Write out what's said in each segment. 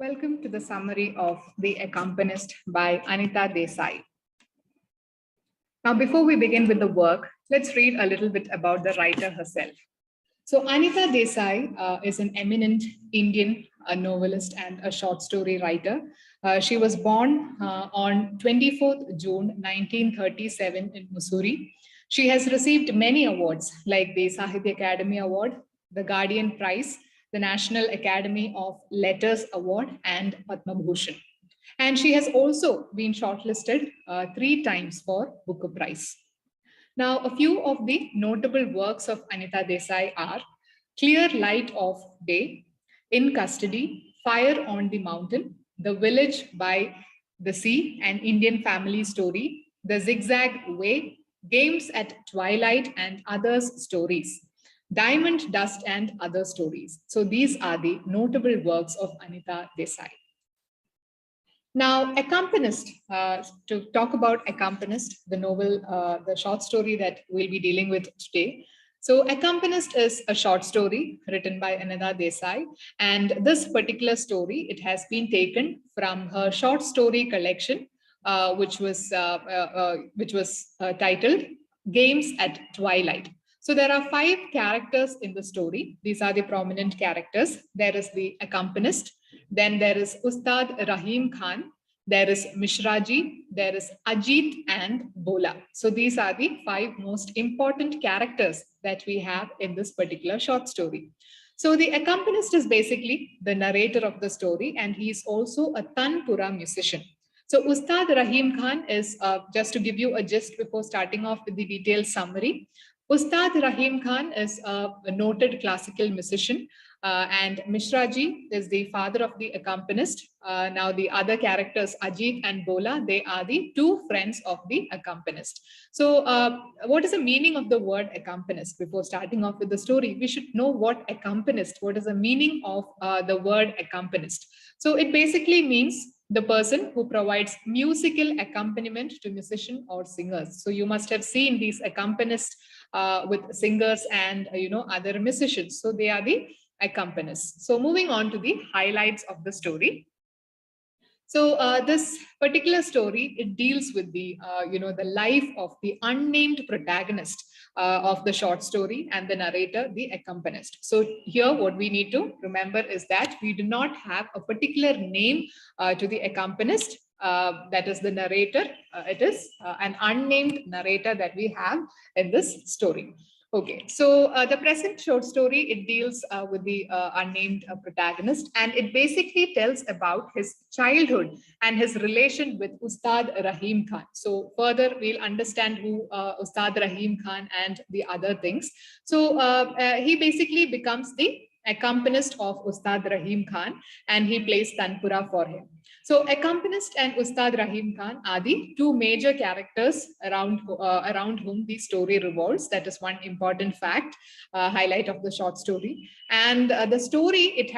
Welcome to the summary of The Accompanist by Anita Desai. Now, before we begin with the work, let's read a little bit about the writer herself. So, Anita Desai is an eminent Indian novelist and a short story writer. She was born on 24th June 1937 in Mussoorie. She has received many awards like the Sahitya Academy Award, the Guardian Prize, the National Academy of Letters Award, and Padma Bhushan. And she has also been shortlisted 3 times for Booker Prize. Now, a few of the notable works of Anita Desai are Clear Light of Day, In Custody, Fire on the Mountain, The Village by the Sea, An Indian Family Story, The Zigzag Way, Games at Twilight and Others Stories, Diamond Dust and Other Stories. So these are the notable works of Anita Desai. Now, Accompanist, to talk about Accompanist, the novel, the short story that we'll be dealing with today. So, Accompanist is a short story written by Anita Desai. And this particular story, it has been taken from her short story collection, which was titled Games at Twilight. So there are 5 characters in the story. These are the prominent characters. There is the accompanist. Then there is Ustad Rahim Khan. There is Mishraji. There is Ajit and Bola. So these are the 5 most important characters that we have in this particular short story. So the accompanist is basically the narrator of the story, and he is also a Tanpura musician. So Ustad Rahim Khan is, just to give you a gist before starting off with the detailed summary, Ustad Rahim Khan is a noted classical musician, and Mishraji is the father of the accompanist. Now, the other characters, Ajit and Bola, they are the 2 friends of the accompanist. So, what is the meaning of the word accompanist? Before starting off with the story, we should know what accompanist, what is the meaning of the word accompanist. So, it basically means the person who provides musical accompaniment to musician or singers. So you must have seen these accompanists with singers and other musicians. So they are the accompanists. So moving on to the highlights of the story. So this particular story, it deals with the the life of the unnamed protagonist of the short story and the narrator, the accompanist. So here what we need to remember is that we do not have a particular name to the accompanist. That is the narrator. It is an unnamed narrator that we have in this story. Okay, so the present short story, it deals with the unnamed protagonist, and it basically tells about his childhood and his relation with Ustad Rahim Khan. So further, we'll understand who Ustad Rahim Khan and the other things. So he basically becomes the accompanist of Ustad Rahim Khan, and he plays Tanpura for him. So accompanist and Ustad Rahim Khan are the 2 major characters around whom the story revolves. That is one important fact, highlight of the short story. And the story, it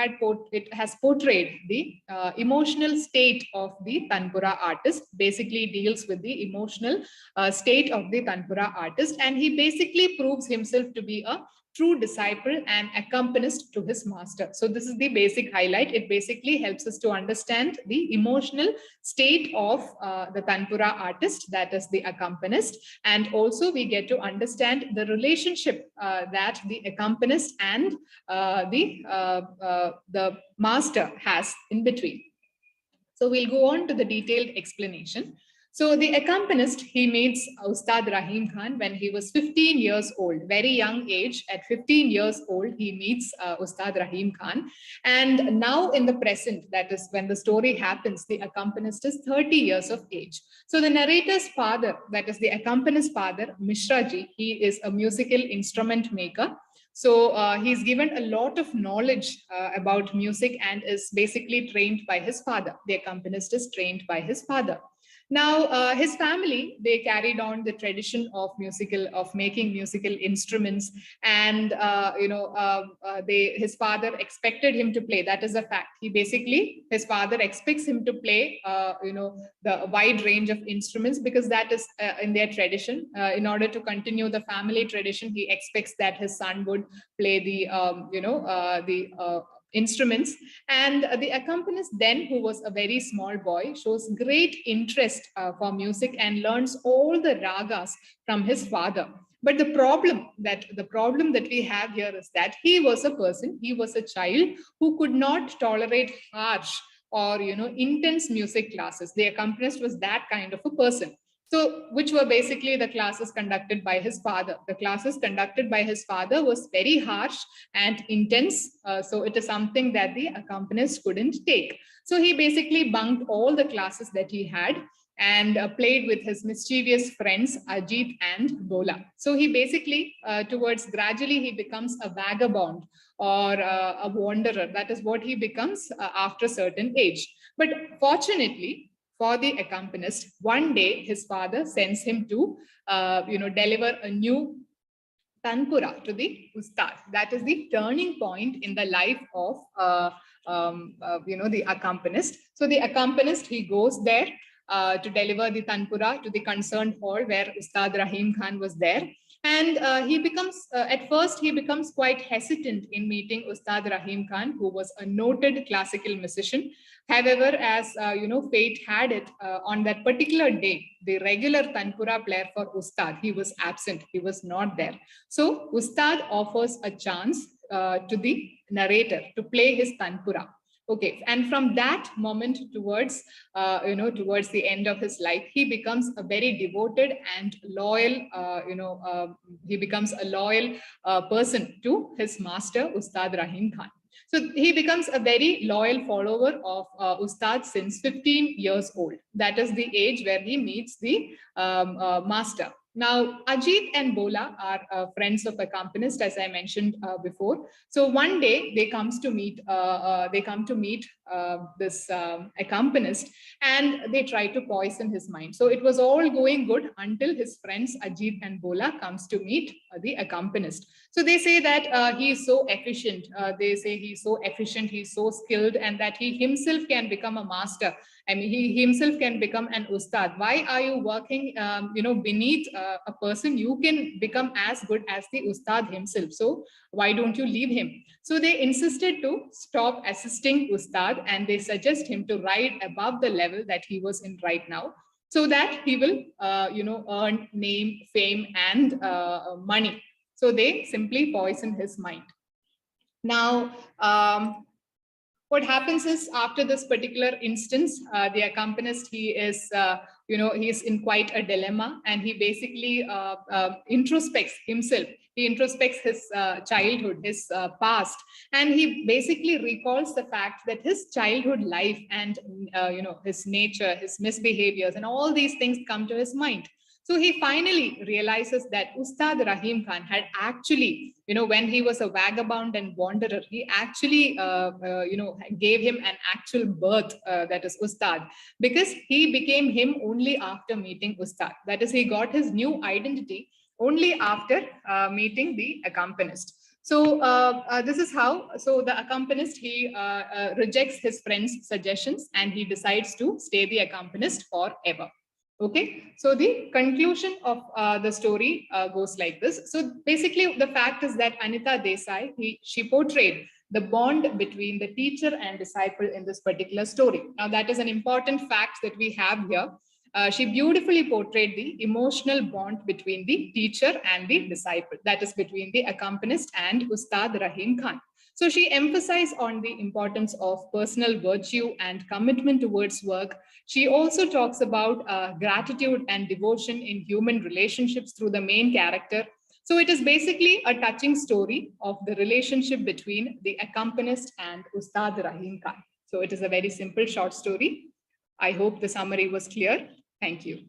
has portrayed the emotional state of the Tanpura artist, basically deals with the emotional state of the Tanpura artist. And he basically proves himself to be a true disciple and accompanist to his master. So this is the basic highlight. It basically helps us to understand the emotional state of the Tanpura artist, that is the accompanist. And also we get to understand the relationship that the accompanist and the master has in between. So we'll go on to the detailed explanation. So the accompanist, he meets Ustad Rahim Khan when he was 15 years old, very young age. At 15 years old, he meets Ustad Rahim Khan. And now in the present, that is when the story happens, the accompanist is 30 years of age. So the narrator's father, that is the accompanist's father, Mishraji, he is a musical instrument maker. So he's given a lot of knowledge about music and is basically trained by his father. The accompanist is trained by his father. Now, his family, they carried on the tradition of making musical instruments, and his father expected him to play. That is a fact. His father expects him to play, the wide range of instruments, because that is in their tradition. In order to continue the family tradition, he expects that his son would play the instruments. And the accompanist then, who was a very small boy, shows great interest for music and learns all the ragas from his father. But the problem that we have here is that he was a child who could not tolerate harsh or intense music classes. The accompanist was that kind of a person. So, which were basically the classes conducted by his father. The classes conducted by his father was very harsh and intense. So it is something that the accompanist couldn't take. So he basically bunked all the classes that he had and played with his mischievous friends Ajit and Bola. So he basically, towards gradually, he becomes a vagabond or a wanderer. That is what he becomes after a certain age. But fortunately for the accompanist, one day his father sends him to, deliver a new tanpura to the ustad. That is the turning point in the life of, the accompanist. So the accompanist, he goes there to deliver the tanpura to the concerned hall where Ustad Rahim Khan was there. And at first, he becomes quite hesitant in meeting Ustad Rahim Khan, who was a noted classical musician. However, as fate had it, on that particular day, the regular tanpura player for Ustad, he was absent. He was not there. So Ustad offers a chance to the narrator to play his tanpura. Okay, and from that moment towards, towards the end of his life, he becomes a very devoted and loyal, he becomes a loyal person to his master, Ustad Rahim Khan. So he becomes a very loyal follower of Ustad since 15 years old. That is the age where he meets the master. Now, Ajit and Bola are friends of accompanist, as I mentioned before. So one day they come to meet this accompanist, and they try to poison his mind. So it was all going good until his friends Ajit and Bola comes to meet the accompanist. So they say that he is so efficient. They say he's so efficient, he's so skilled, and that he himself can become a master. I mean, he himself can become an ustad. Why are you working, beneath a person? You can become as good as the ustad himself. So why don't you leave him? So they insisted to stop assisting ustad, and they suggest him to ride above the level that he was in right now, so that he will, earn name, fame, and money. So they simply poison his mind. Now, what happens is, after this particular instance, the accompanist, he's in quite a dilemma, and he basically introspects himself. He introspects his childhood, his past, and he basically recalls the fact that his childhood life and his nature, his misbehaviors, and all these things come to his mind. So he finally realizes that Ustad Rahim Khan had actually, when he was a vagabond and wanderer, he actually, gave him an actual birth, that is Ustad, because he became him only after meeting Ustad. That is, he got his new identity only after meeting the accompanist. So this is how, so the accompanist, he rejects his friend's suggestions, and he decides to stay the accompanist forever. Okay, so the conclusion of the story goes like this. So basically, the fact is that Anita Desai, she portrayed the bond between the teacher and disciple in this particular story. Now, that is an important fact that we have here. She beautifully portrayed the emotional bond between the teacher and the disciple, that is between the accompanist and Ustad Rahim Khan. So she emphasized on the importance of personal virtue and commitment towards work. She also talks about gratitude and devotion in human relationships through the main character. So it is basically a touching story of the relationship between the accompanist and Ustad Rahim Khan. So it is a very simple short story. I hope the summary was clear. Thank you.